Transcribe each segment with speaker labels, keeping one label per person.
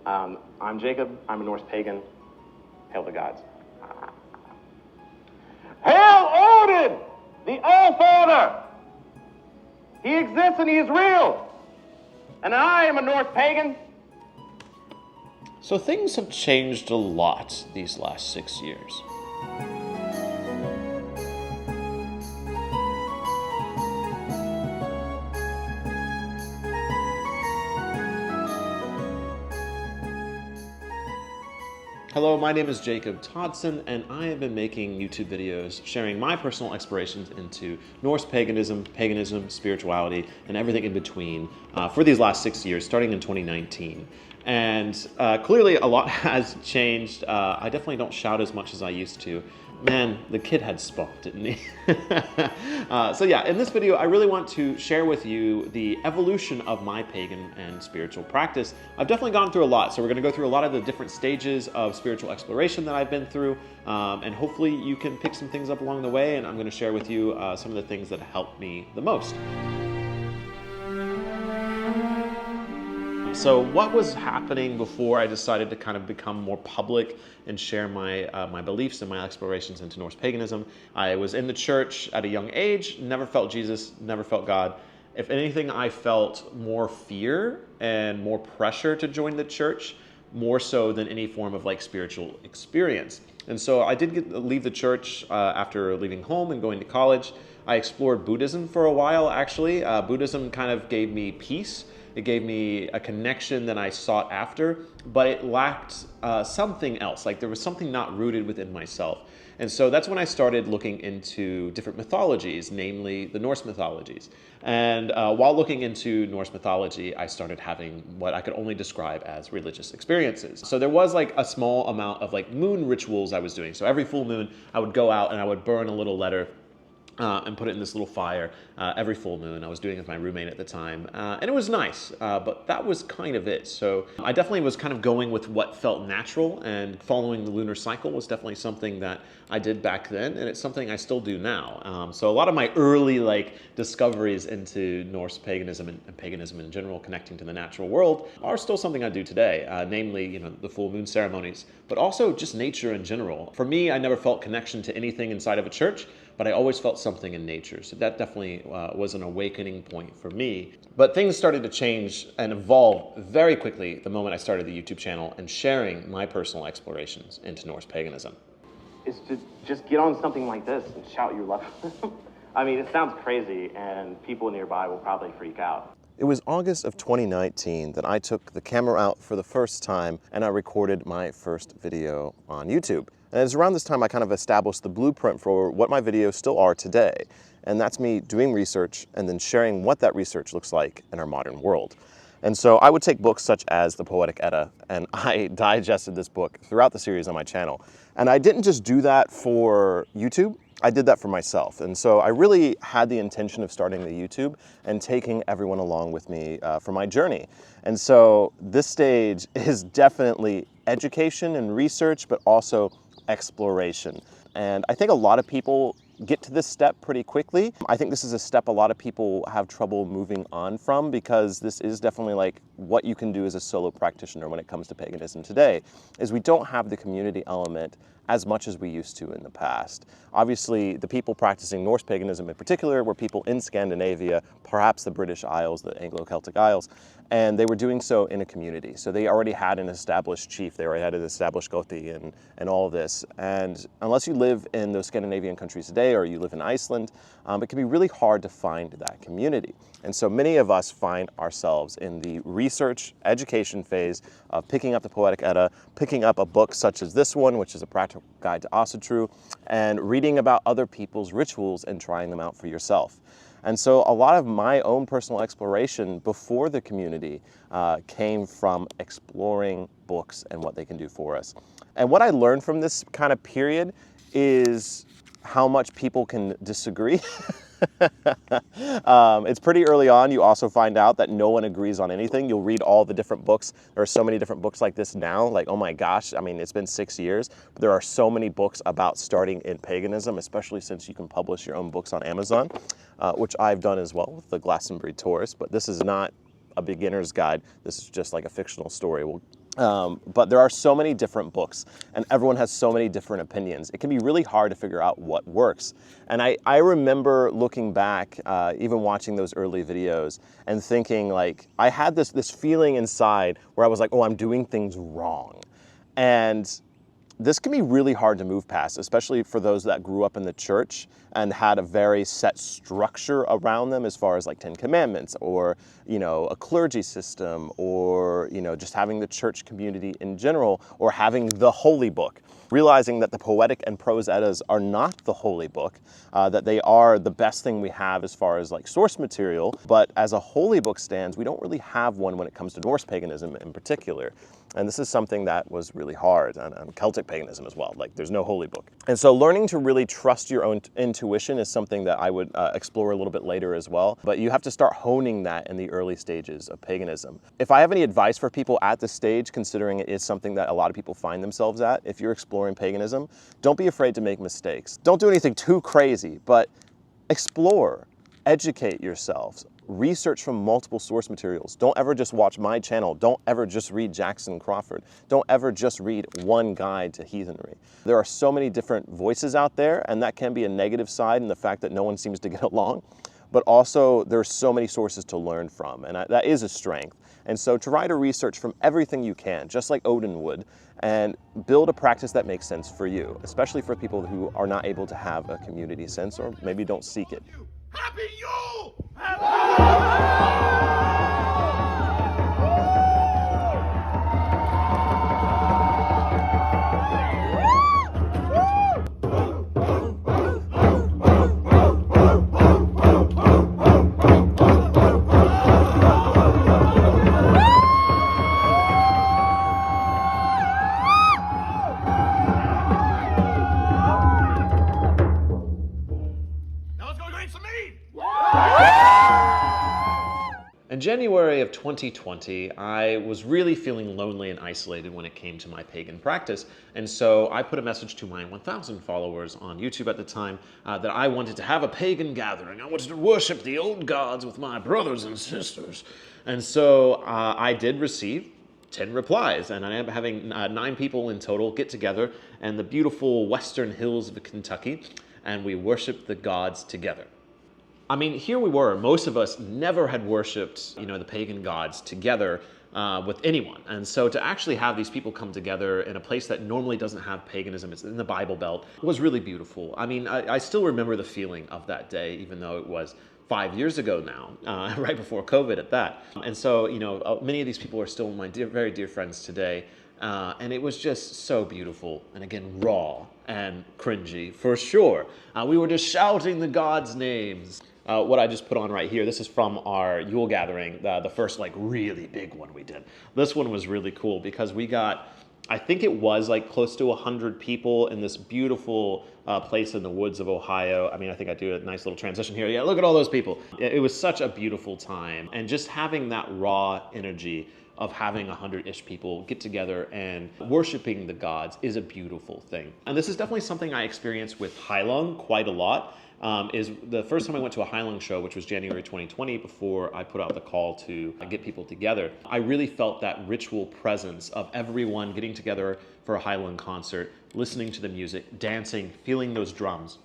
Speaker 1: I'm Jacob. I'm a Norse pagan. Hail the gods. Hail Odin, the All-Father! He exists and he is real. And I am a Norse pagan.
Speaker 2: So things have changed a lot these last 6 years. Hello, my name is Jacob Toddson, and I have been making YouTube videos sharing my personal explorations into Norse paganism, spirituality, and everything in between for these last 6 years, starting in 2019. And clearly a lot has changed. I definitely don't shout as much as I used to. Man, the kid had spunk, didn't he? So yeah, in this video, I really want to share with you the evolution of my pagan and spiritual practice. I've definitely gone through a lot, so we're gonna go through a lot of the different stages of spiritual exploration that I've been through, and hopefully you can pick some things up along the way, and I'm gonna share with you some of the things that helped me the most. So what was happening before I decided to kind of become more public and share my my beliefs and my explorations into Norse paganism? I was in the church at a young age, never felt Jesus, never felt God. If anything, I felt more fear and more pressure to join the church, more so than any form of like spiritual experience. And so I did leave the church after leaving home and going to college. I explored Buddhism for a while, actually. Buddhism kind of gave me peace. It gave me a connection that I sought after, but it lacked something else. Like there was something not rooted within myself. And so that's when I started looking into different mythologies, namely the Norse mythologies. And while looking into Norse mythology, I started having what I could only describe as religious experiences. So there was like a small amount of like moon rituals I was doing. So every full moon, I would go out and I would burn a little letter and put it in this little fire every full moon. I was doing it with my roommate at the time, and it was nice, but that was kind of it. So I definitely was kind of going with what felt natural, and following the lunar cycle was definitely something that I did back then, and it's something I still do now. So a lot of my early like discoveries into Norse paganism and paganism in general, connecting to the natural world, are still something I do today, namely the full moon ceremonies, but also just nature in general. For me, I never felt connection to anything inside of a church, but I always felt something in nature. So that definitely was an awakening point for me. But things started to change and evolve very quickly the moment I started the YouTube channel and sharing my personal explorations into Norse paganism.
Speaker 1: Is to just get on something like this and shout your love. I mean, it sounds crazy, and people nearby will probably freak out.
Speaker 3: It was August of 2019 that I took the camera out for the first time and I recorded my first video on YouTube. And it was around this time I kind of established the blueprint for what my videos still are today. And that's me doing research and then sharing what that research looks like in our modern world. And so I would take books such as the Poetic Edda, and I digested this book throughout the series on my channel. And I didn't just do that for YouTube, I did that for myself. And so I really had the intention of starting the YouTube and taking everyone along with me for my journey. And so this stage is definitely education and research, but also exploration. And I think a lot of people get to this step pretty quickly. I think this is a step a lot of people have trouble moving on from, because this is definitely like what you can do as a solo practitioner when it comes to paganism today, is we don't have the community element as much as we used to in the past. Obviously, the people practicing Norse paganism in particular were people in Scandinavia, perhaps the British Isles, the Anglo-Celtic Isles, and they were doing so in a community. So they already had an established chief, they already had an established Gothi and all of this. And unless you live in those Scandinavian countries today, or you live in Iceland, it can be really hard to find that community. And so many of us find ourselves in the research, education phase of picking up the Poetic Edda, picking up a book such as this one, which is a practical guide to Asatru, and reading about other people's rituals and trying them out for yourself. And so a lot of my own personal exploration before the community came from exploring books and what they can do for us. And what I learned from this kind of period is how much people can disagree. It's pretty early on. You also find out that no one agrees on anything. You'll read all the different books. There are so many different books like this now. Like, oh my gosh, I mean, it's been 6 years. But there are so many books about starting in paganism, especially since you can publish your own books on Amazon, which I've done as well with the Glastonbury Tours. But this is not a beginner's guide. This is just like a fictional story. We'll But there are so many different books, and everyone has so many different opinions. It can be really hard to figure out what works. And I remember looking back, even watching those early videos, and thinking like, I had this feeling inside where I was like, oh, I'm doing things wrong. And this can be really hard to move past, especially for those that grew up in the church and had a very set structure around them as far as like 10 Commandments or, you know, a clergy system or, you know, just having the church community in general or having the holy book. Realizing that the poetic and prose Eddas are not the holy book, that they are the best thing we have as far as like source material, but as a holy book stands, we don't really have one when it comes to Norse paganism in particular. And this is something that was really hard, and Celtic paganism as well. Like, there's no holy book. And so learning to really trust your own intuition is something that I would explore a little bit later as well. But you have to start honing that in the early stages of paganism. If I have any advice for people at this stage, considering it is something that a lot of people find themselves at, if you're exploring paganism, don't be afraid to make mistakes. Don't do anything too crazy, but explore, educate yourselves. Research from multiple source materials. Don't ever just watch my channel. Don't ever just read Jackson Crawford. Don't ever just read one guide to heathenry. There are so many different voices out there, and that can be a negative side in the fact that no one seems to get along. But also, there's so many sources to learn from, and that is a strength. And so try to research from everything you can, just like Odin would, and build a practice that makes sense for you, especially for people who are not able to have a community sense or maybe don't seek it.
Speaker 1: Happy Yule!
Speaker 2: In January of 2020, I was really feeling lonely and isolated when it came to my pagan practice, and so I put a message to my 1,000 followers on YouTube at the time that I wanted to have a pagan gathering. I wanted to worship the old gods with my brothers and sisters. And so I did receive 10 replies, and I am having 9 people in total get together in the beautiful western hills of Kentucky, and we worship the gods together. I mean, here we were, most of us never had worshipped, you know, the pagan gods together with anyone. And so to actually have these people come together in a place that normally doesn't have paganism, it's in the Bible Belt, was really beautiful. I mean, I still remember the feeling of that day, even though it was 5 years ago now, right before COVID at that. And so, you know, many of these people are still my very dear friends today. And it was just so beautiful, and again, raw and cringy, for sure. We were just shouting the gods' names. What I just put on right here, this is from our Yule gathering, the first like really big one we did. This one was really cool because we got, I think it was like close to 100 people in this beautiful place in the woods of Ohio. I mean, I think I do a nice little transition here. Yeah, look at all those people. It was such a beautiful time, and just having that raw energy of having 100-ish people get together and worshiping the gods is a beautiful thing. And this is definitely something I experienced with Heilung quite a lot. Is the first time I went to a Heilung show, which was January 2020, before I put out the call to get people together. I really felt that ritual presence of everyone getting together for a Heilung concert, listening to the music, dancing, feeling those drums,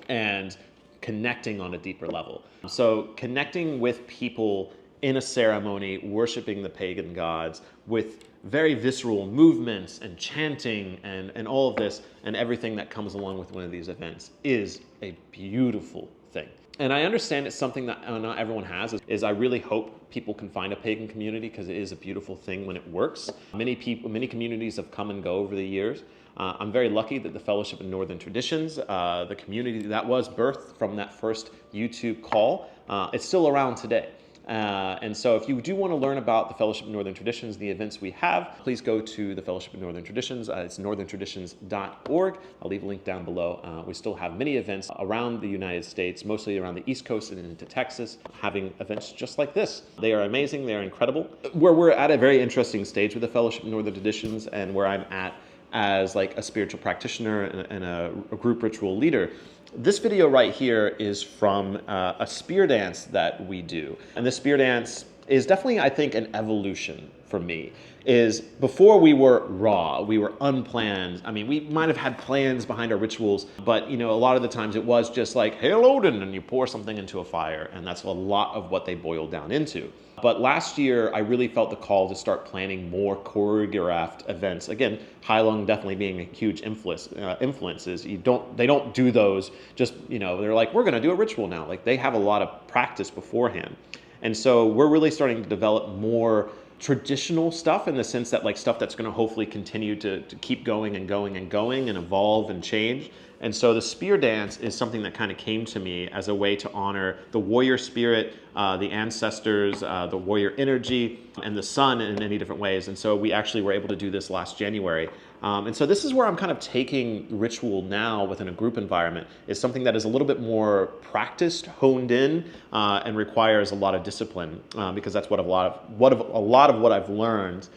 Speaker 2: and connecting on a deeper level. So connecting with people in a ceremony, worshiping the pagan gods with very visceral movements and chanting and all of this and everything that comes along with one of these events is a beautiful thing. And I understand it's something that not everyone has, is I really hope people can find a pagan community because it is a beautiful thing when it works. Many communities have come and go over the years. I'm very lucky that the Fellowship of Northern Traditions, the community that was birthed from that first YouTube call, it's still around today. And so if you do want to learn about the Fellowship of Northern Traditions, the events we have, please go to the Fellowship of Northern Traditions. It's northerntraditions.org. I'll leave a link down below. We still have many events around the United States, mostly around the East Coast and into Texas, having events just like this. They are amazing. They are incredible. Where we're at a very interesting stage with the Fellowship of Northern Traditions, and where I'm at as like a spiritual practitioner and a group ritual leader. This video right here is from a spear dance that we do. And the spear dance is definitely, I think, an evolution for me. Is before we were raw, we were unplanned. I mean, we might have had plans behind our rituals, but a lot of the times it was just like, "Hail Odin," and you pour something into a fire, and that's a lot of what they boiled down into. But last year, I really felt the call to start planning more choreographed events. Again, Heilung definitely being a huge influences. They don't do those just, they're like, "We're going to do a ritual now." Like, they have a lot of practice beforehand. And so we're really starting to develop more traditional stuff, in the sense that, like, stuff that's going to hopefully continue to keep going and going and going and evolve and change. And so the spear dance is something that kind of came to me as a way to honor the warrior spirit, the ancestors, the warrior energy, and the sun in many different ways. And so we actually were able to do this last January. And so this is where I'm kind of taking ritual now within a group environment, is something that is a little bit more practiced, honed in, and requires a lot of discipline, because that's what a lot of what I've learned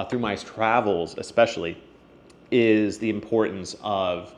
Speaker 2: through my travels, especially, is the importance of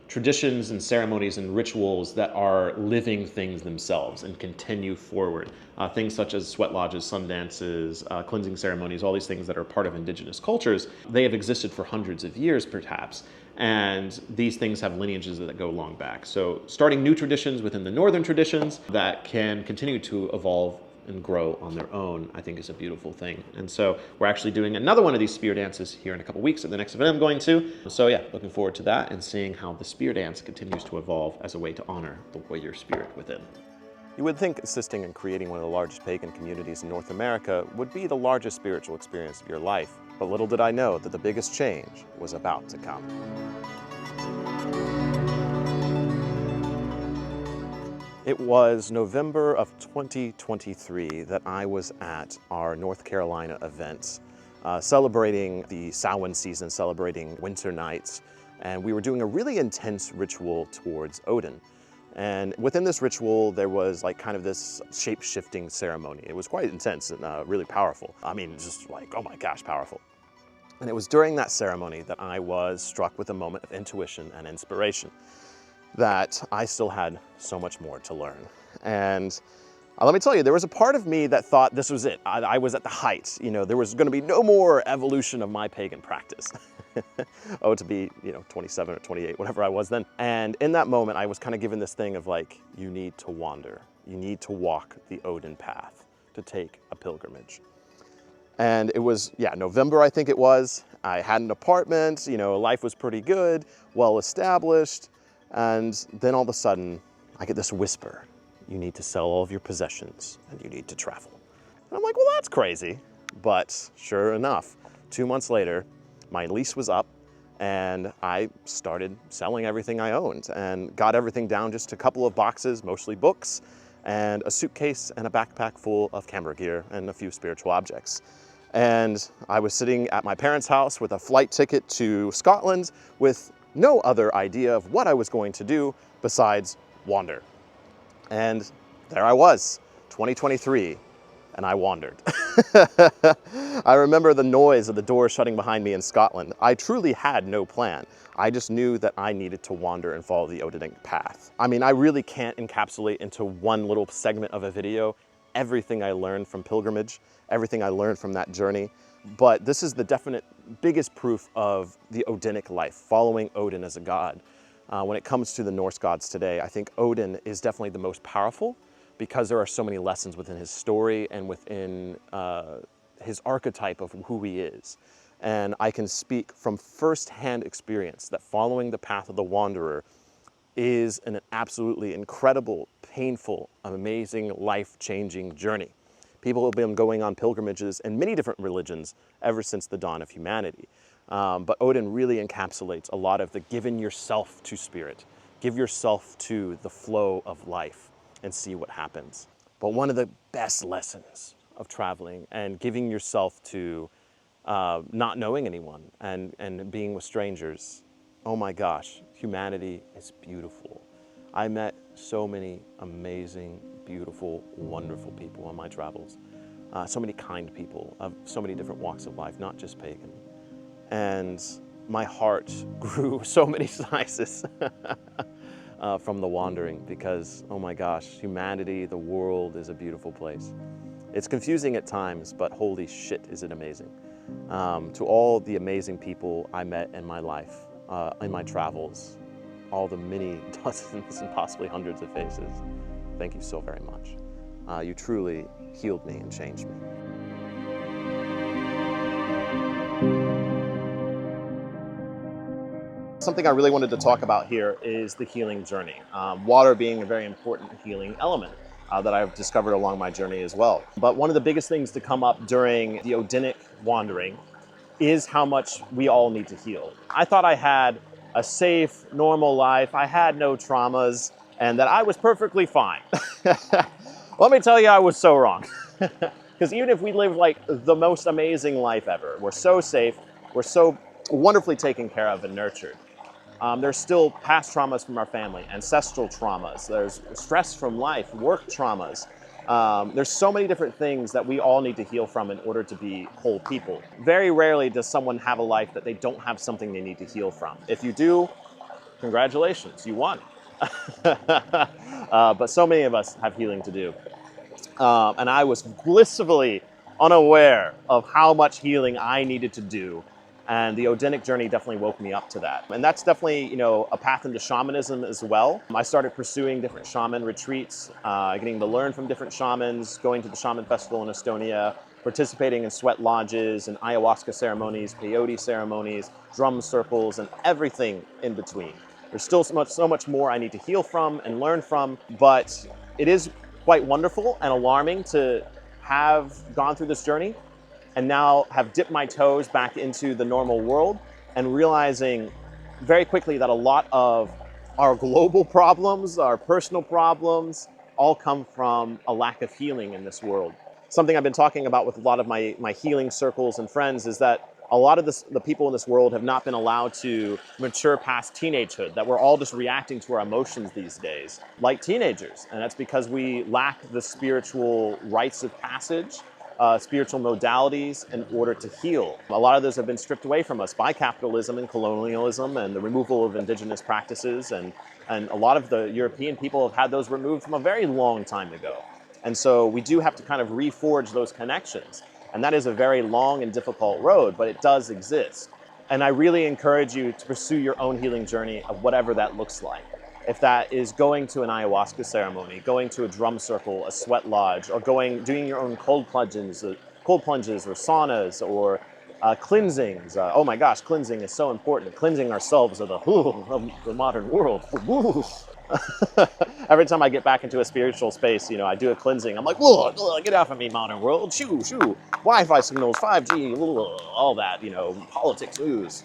Speaker 2: traditions and ceremonies and rituals that are living things themselves and continue forward. Things such as sweat lodges, sun dances, cleansing ceremonies, all these things that are part of indigenous cultures, they have existed for hundreds of years perhaps. And these things have lineages that go long back. So starting new traditions within the northern traditions that can continue to evolve and grow on their own, I think, is a beautiful thing. And so we're actually doing another one of these spear dances here in a couple weeks at the next event I'm going to. So yeah, looking forward to that and seeing how the spear dance continues to evolve as a way to honor the warrior spirit within.
Speaker 3: You would think assisting in creating one of the largest pagan communities in North America would be the largest spiritual experience of your life. But little did I know that the biggest change was about to come. It was November of 2023 that I was at our North Carolina event, celebrating the Samhain season, celebrating winter nights, and we were doing a really intense ritual towards Odin. And within this ritual, there was like kind of this shape-shifting ceremony. It was quite intense and really powerful. I mean, just like, oh my gosh, powerful. And it was during that ceremony that I was struck with a moment of intuition and inspiration, that I still had so much more to learn. And let me tell you, there was a part of me that thought this was it. I was at the height. There was going to be no more evolution of my pagan practice. Oh, to be, 27 or 28, whatever I was then. And in that moment, I was kind of given this thing of like, you need to wander. You need to walk the Odin path, to take a pilgrimage. And it was, November, I think it was. I had an apartment, life was pretty good, well established. And then all of a sudden, I get this whisper: you need to sell all of your possessions and you need to travel. And I'm like, well, that's crazy. But sure enough, 2 months later, my lease was up and I started selling everything I owned and got everything down just a couple of boxes, mostly books, and a suitcase and a backpack full of camera gear and a few spiritual objects. And I was sitting at my parents' house with a flight ticket to Scotland with no other idea of what I was going to do besides wander. And there I was, 2023, and I wandered. I remember the noise of the door shutting behind me in Scotland. I truly had no plan. I just knew that I needed to wander and follow the Odinic path. I mean, I really can't encapsulate into one little segment of a video everything I learned from pilgrimage, everything I learned from that journey. But this is the definite biggest proof of the Odinic life, following Odin as a god. When it comes to the Norse gods today, I think Odin is definitely the most powerful because there are so many lessons within his story and within his archetype of who he is. And I can speak from firsthand experience that following the path of the wanderer is an absolutely incredible, painful, amazing, life-changing journey. People have been going on pilgrimages in many different religions ever since the dawn of humanity. But Odin really encapsulates a lot of the giving yourself to spirit, give yourself to the flow of life and see what happens. But one of the best lessons of traveling and giving yourself to not knowing anyone and being with strangers, oh my gosh, humanity is beautiful. I met so many amazing, beautiful, wonderful people on my travels. So many kind people of so many different walks of life, not just pagan. And my heart grew so many sizes from the wandering because, oh my gosh, humanity, the world is a beautiful place. It's confusing at times, but holy shit, is it amazing. To all the amazing people I met in my life, in my travels, all the many dozens and possibly hundreds of faces, thank you so very much. You truly healed me and changed me. Something I really wanted to talk about here is the healing journey. Water being a very important healing element that I've discovered along my journey as well. But one of the biggest things to come up during the Odinic wandering is how much we all need to heal. I thought I had a safe, normal life. I had no traumas and that I was perfectly fine. Let me tell you, I was so wrong. Because even if we live like the most amazing life ever, we're so safe, we're so wonderfully taken care of and nurtured. There's still past traumas from our family, ancestral traumas, there's stress from life, work traumas. There's so many different things that we all need to heal from in order to be whole people. Very rarely does someone have a life that they don't have something they need to heal from. If you do, congratulations, you won. But so many of us have healing to do. And I was blissfully unaware of how much healing I needed to do. And the Odinic journey definitely woke me up to that. And that's definitely, you know, a path into shamanism as well. I started pursuing different shaman retreats, getting to learn from different shamans, going to the shaman festival in Estonia, participating in sweat lodges and ayahuasca ceremonies, peyote ceremonies, drum circles, and everything in between. There's still so much more I need to heal from and learn from, but it is quite wonderful and alarming to have gone through this journey and now have dipped my toes back into the normal world and realizing very quickly that a lot of our global problems, our personal problems, all come from a lack of healing in this world. Something I've been talking about with a lot of my healing circles and friends is that a lot of the people in this world have not been allowed to mature past teenagehood, that we're all just reacting to our emotions these days, like teenagers. And that's because we lack the spiritual rites of passage, spiritual modalities in order to heal. A lot of those have been stripped away from us by capitalism and colonialism and the removal of indigenous practices. And a lot of the European people have had those removed from a very long time ago. And so we do have to kind of reforge those connections. And that is a very long and difficult road, but it does exist. And I really encourage you to pursue your own healing journey of whatever that looks like. If that is going to an ayahuasca ceremony, going to a drum circle, a sweat lodge, or doing your own cold plunges or saunas or cleansings. Oh my gosh, cleansing is so important. Cleansing ourselves of the modern world. Every time I get back into a spiritual space, you know, I do a cleansing. I'm like, whoa, get off of me, modern world. Shoo. Wi-Fi signals, 5G, all that, you know, politics, news.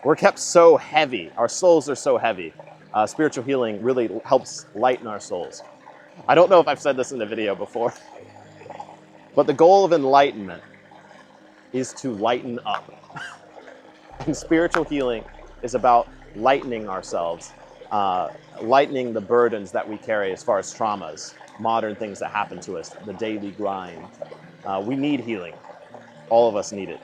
Speaker 3: We're kept so heavy. Our souls are so heavy. Spiritual healing really helps lighten our souls. I don't know if I've said this in the video before, but the goal of enlightenment is to lighten up. And spiritual healing is about lightening ourselves, lightening the burdens that we carry as far as traumas, modern things that happen to us, the daily grind. We need healing. All of us need it.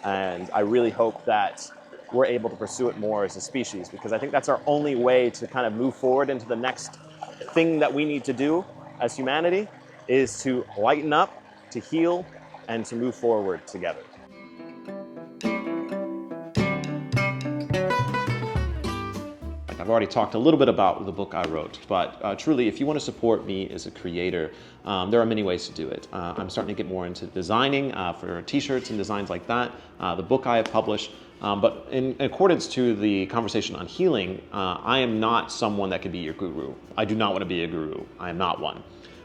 Speaker 3: And I really hope that we're able to pursue it more as a species, because I think that's our only way to kind of move forward into the next thing that we need to do as humanity, is to lighten up, to heal, and to move forward together.
Speaker 2: I've already talked a little bit about the book I wrote, but truly, if you want to support me as a creator, there are many ways to do it. I'm starting to get more into designing for t-shirts and designs like that, the book I have published. But in accordance to the conversation on healing, I am not someone that could be your guru. I do not want to be a guru. I am not one.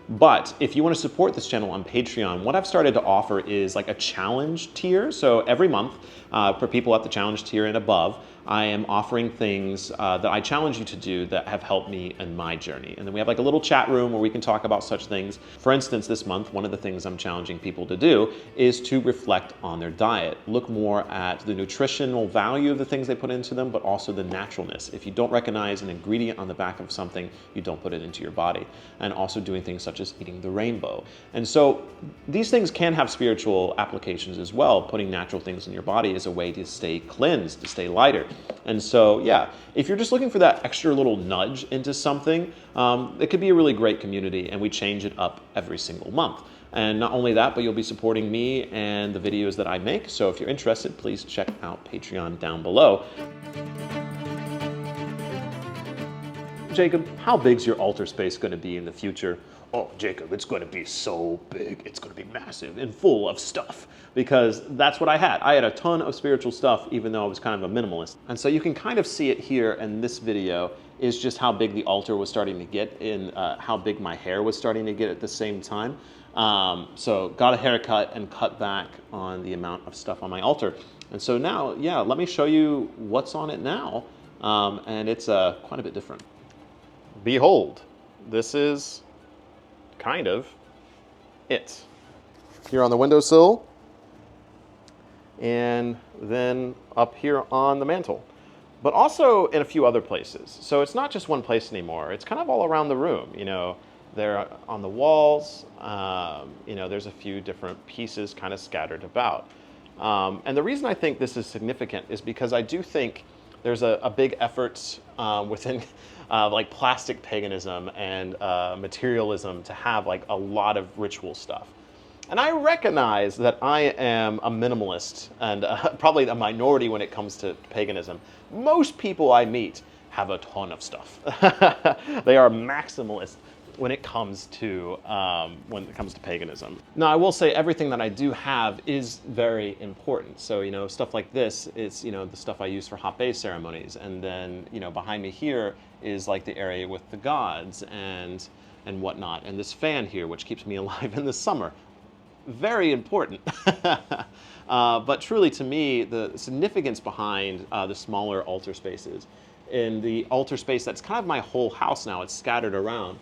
Speaker 2: But if you want to support this channel on Patreon, what I've started to offer is like a challenge tier. So every month, for people at the challenge tier and above, I am offering things that I challenge you to do that have helped me in my journey. And then we have like a little chat room where we can talk about such things. For instance, this month, one of the things I'm challenging people to do is to reflect on their diet. Look more at the nutritional value of the things they put into them, but also the naturalness. If you don't recognize an ingredient on the back of something, you don't put it into your body. And also doing things such as eating the rainbow. And so these things can have spiritual applications as well. Putting natural things in your body is a way to stay cleansed, to stay lighter. And so, yeah, if you're just looking for that extra little nudge into something, it could be a really great community, and we change it up every single month. And not only that, but you'll be supporting me and the videos that I make. So if you're interested, please check out Patreon down below. Jacob, how big's your altar space going to be in the future? Oh, Jacob, it's going to be so big. It's going to be massive and full of stuff, because that's what I had. I had a ton of spiritual stuff, even though I was kind of a minimalist. And so you can kind of see it here in this video, is just how big the altar was starting to get, in how big my hair was starting to get at the same time. So got a haircut and cut back on the amount of stuff on my altar. And so now, yeah, let me show you what's on it now. And it's quite a bit different. Behold, this is kind of it.
Speaker 3: Here on the windowsill,
Speaker 2: and then up here on the mantle, but also in a few other places. So it's not just one place anymore. It's kind of all around the room. You know, they're on the walls. You know, there's a few different pieces kind of scattered about. And the reason I think this is significant is because I do think there's a big effort within like plastic paganism and materialism to have like a lot of ritual stuff. And I recognize that I am a minimalist and probably a minority when it comes to paganism. Most people I meet have a ton of stuff. They are maximalists when it comes to paganism. Now, I will say everything that I do have is very important. So, you know, stuff like this is, you know, the stuff I use for hot bay ceremonies. And then, you know, behind me here is like the area with the gods and whatnot. And this fan here, which keeps me alive in the summer. Very important. But truly, to me, the significance behind the smaller altar spaces, in the altar space that's kind of my whole house now, it's scattered around,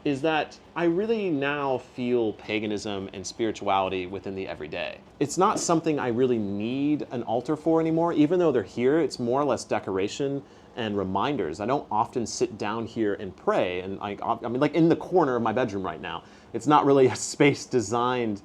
Speaker 2: is that I really now feel paganism and spirituality within the everyday. It's not something I really need an altar for anymore. Even though they're here, it's more or less decoration and reminders. I don't often sit down here and pray, and I mean, like in the corner of my bedroom right now. It's not really a space designed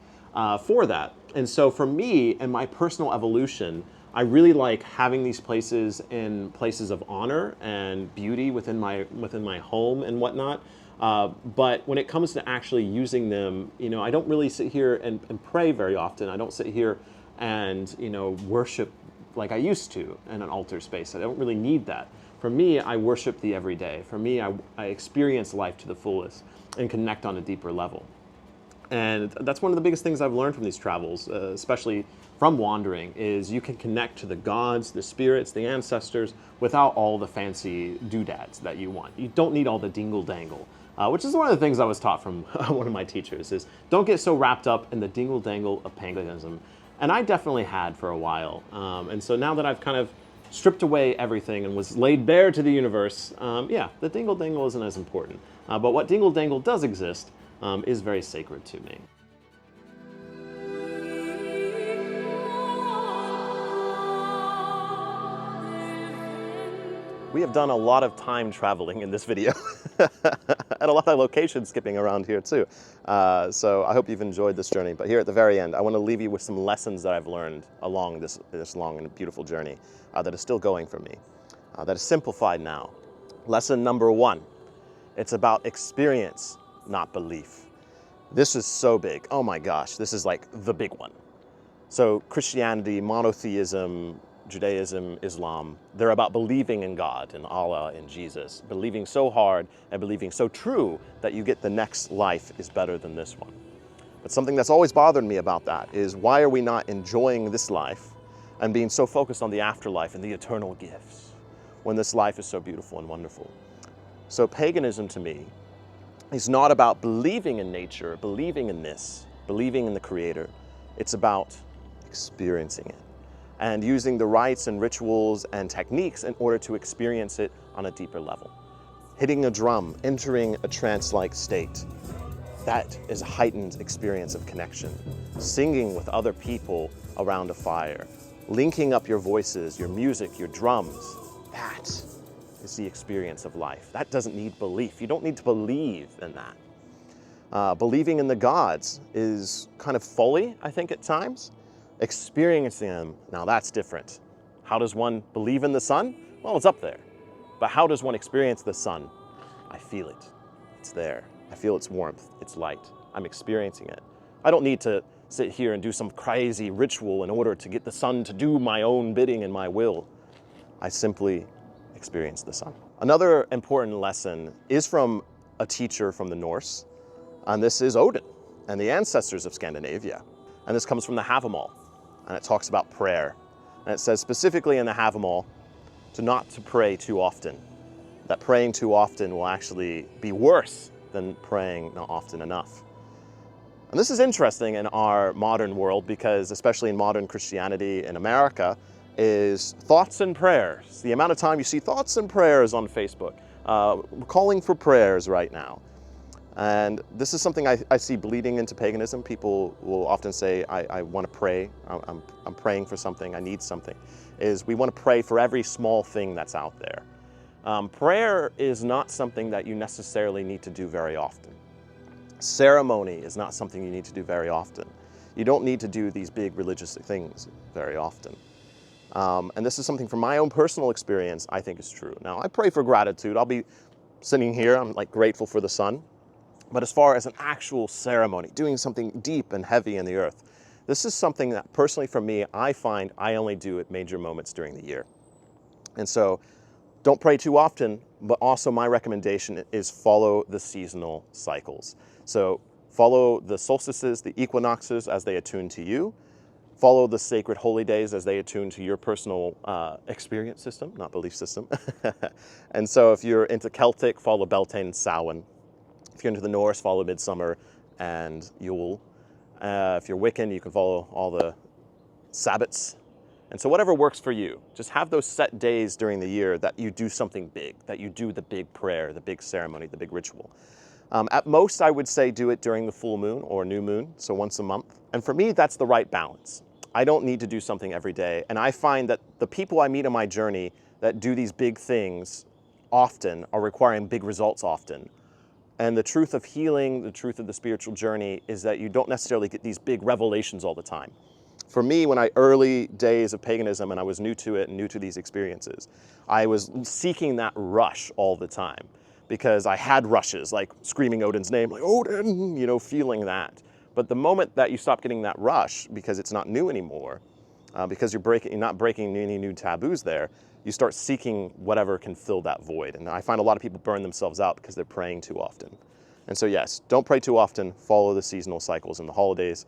Speaker 2: for that. And so for me and my personal evolution, I really like having these places in places of honor and beauty within my home and whatnot. But when it comes to actually using them, you know, I don't really sit here and pray very often. I don't sit here and, you know, worship like I used to in an altar space. I don't really need that. For me, I worship the everyday. For me, I experience life to the fullest and connect on a deeper level. And that's one of the biggest things I've learned from these travels, especially from wandering, is you can connect to the gods, the spirits, the ancestors, without all the fancy doodads that you want. You don't need all the dingle-dangle, which is one of the things I was taught from one of my teachers, is don't get so wrapped up in the dingle-dangle of paganism. And I definitely had for a while. And so now that I've kind of stripped away everything and was laid bare to the universe, yeah, the dingle-dangle isn't as important. But what dingle-dangle does exist is very sacred to me.
Speaker 3: we have done a lot of time traveling in this video and a lot of location skipping around here too. So I hope you've enjoyed this journey. But here at the very end, I want to leave you with some lessons that I've learned along this long and beautiful journey that is still going for me, that is simplified now. Lesson number one, it's about experience, not belief. This is so big. Oh my gosh, this is like the big one. So Christianity, monotheism, Judaism, Islam, they're about believing in God, in Allah, in Jesus, believing so hard and believing so true that you get the next life is better than this one. But something that's always bothered me about that is, why are we not enjoying this life and being so focused on the afterlife and the eternal gifts when this life is so beautiful and wonderful? So paganism to me is not about believing in nature, believing in this, believing in the Creator. It's about experiencing it and using the rites and rituals and techniques in order to experience it on a deeper level. Hitting a drum, entering a trance-like state, that is a heightened experience of connection. Singing with other people around a fire, linking up your voices, your music, your drums, that is the experience of life. That doesn't need belief. You don't need to believe in that. Believing in the gods is kind of folly, I think, at times. Experiencing them, now that's different. How does one believe in the sun? Well, it's up there. But how does one experience the sun? I feel it. It's there. I feel its warmth, its light. I'm experiencing it. I don't need to sit here and do some crazy ritual in order to get the sun to do my own bidding and my will. I simply experience the sun. Another important lesson is from a teacher from the Norse, and this is Odin and the ancestors of Scandinavia. And this comes from the Havamal, and it talks about prayer. And it says specifically in the Havamal not to pray too often, that praying too often will actually be worse than praying not often enough. And this is interesting in our modern world because, especially in modern Christianity in America, is thoughts and prayers. The amount of time you see thoughts and prayers on Facebook, calling for prayers right now. And this is something I see bleeding into paganism. People will often say, I want to pray, I'm praying for something, I need something. Is we want to pray for every small thing that's out there. Prayer is not something that you necessarily need to do very often. Ceremony is not something you need to do very often. You don't need to do these big religious things very often. And this is something from my own personal experience I think is true. Now, I pray for gratitude. I'll be sitting here, I'm like grateful for the sun. But as far as an actual ceremony, doing something deep and heavy in the earth, this is something that personally for me, I find I only do at major moments during the year. And so don't pray too often, but also my recommendation is follow the seasonal cycles. So follow the solstices, the equinoxes as they attune to you. Follow the sacred holy days as they attune to your personal experience system, not belief system. And so if you're into Celtic, follow Beltane and Samhain. If you're into the Norse, follow Midsummer and Yule. If you're Wiccan, you can follow all the Sabbats. And so whatever works for you, just have those set days during the year that you do something big, that you do the big prayer, the big ceremony, the big ritual. At most, I would say do it during the full moon or new moon, so once a month. And for me, that's the right balance. I don't need to do something every day. And I find that the people I meet on my journey that do these big things often are requiring big results often. And the truth of healing, the truth of the spiritual journey is that you don't necessarily get these big revelations all the time. For me, when early days of paganism and I was new to it and new to these experiences, I was seeking that rush all the time because I had rushes, like screaming Odin's name, like Odin, you know, feeling that. But the moment that you stop getting that rush because it's not new anymore, because you're not breaking any new taboos there, you start seeking whatever can fill that void. And I find a lot of people burn themselves out because they're praying too often. And so yes, don't pray too often, follow the seasonal cycles and the holidays,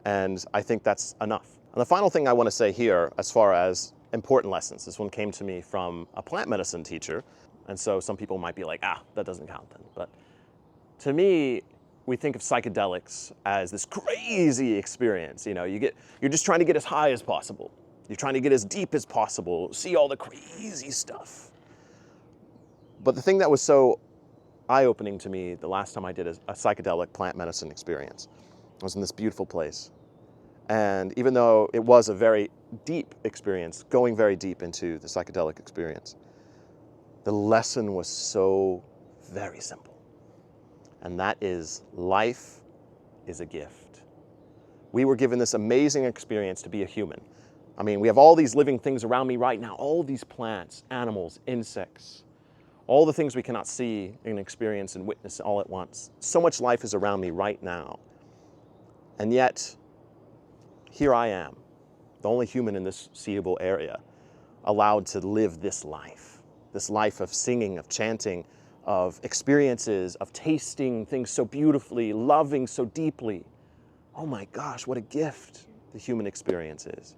Speaker 3: and I think that's enough. And the final thing I want to say here, as far as important lessons, this one came to me from a plant medicine teacher, and so some people might be like, that doesn't count then. But to me, we think of psychedelics as this crazy experience. You know, you're just trying to get as high as possible. You're trying to get as deep as possible, see all the crazy stuff. But the thing that was so eye-opening to me the last time I did a psychedelic plant medicine experience, I was in this beautiful place. And even though it was a very deep experience, going very deep into the psychedelic experience, the lesson was so very simple. And that is, life is a gift. We were given this amazing experience to be a human. I mean, we have all these living things around me right now, all these plants, animals, insects, all the things we cannot see and experience and witness all at once. So much life is around me right now. And yet, here I am, the only human in this seeable area, allowed to live this life of singing, of chanting, of experiences, of tasting things so beautifully, loving so deeply. Oh my gosh, what a gift the human experience is.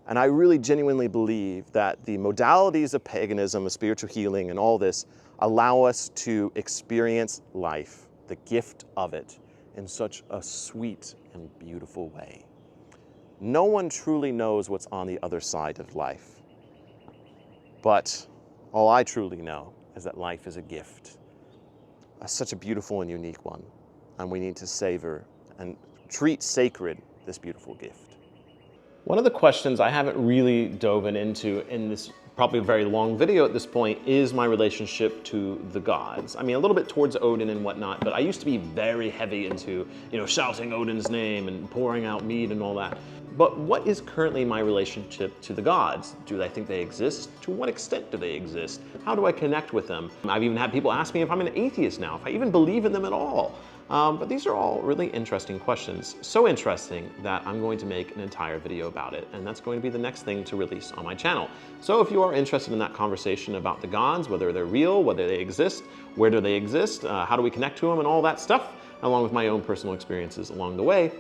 Speaker 3: And I really genuinely believe that the modalities of paganism, of spiritual healing, and all this allow us to experience life, the gift of it, in such a sweet and beautiful way. No one truly knows what's on the other side of life. But all I truly know is that life is a gift, such a beautiful and unique one. And we need to savor and treat sacred this beautiful gift.
Speaker 2: One of the questions I haven't really dove into in this probably very long video at this point is my relationship to the gods. I mean, a little bit towards Odin and whatnot, but I used to be very heavy into, shouting Odin's name and pouring out mead and all that. But what is currently my relationship to the gods? Do I think they exist? To what extent do they exist? How do I connect with them? I've even had people ask me if I'm an atheist now, if I even believe in them at all. But these are all really interesting questions. So interesting that I'm going to make an entire video about it, and that's going to be the next thing to release on my channel. So if you are interested in that conversation about the gods, whether they're real, whether they exist, where do they exist, how do we connect to them, and all that stuff, along with my own personal experiences along the way,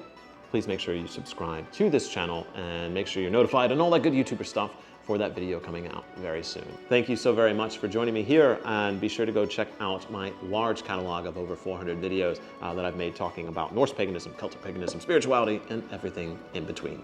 Speaker 2: please make sure you subscribe to this channel and make sure you're notified and all that good YouTuber stuff for that video coming out very soon. Thank you so very much for joining me here, and be sure to go check out my large catalog of over 400 videos that I've made talking about Norse paganism, Celtic paganism, spirituality, and everything in between.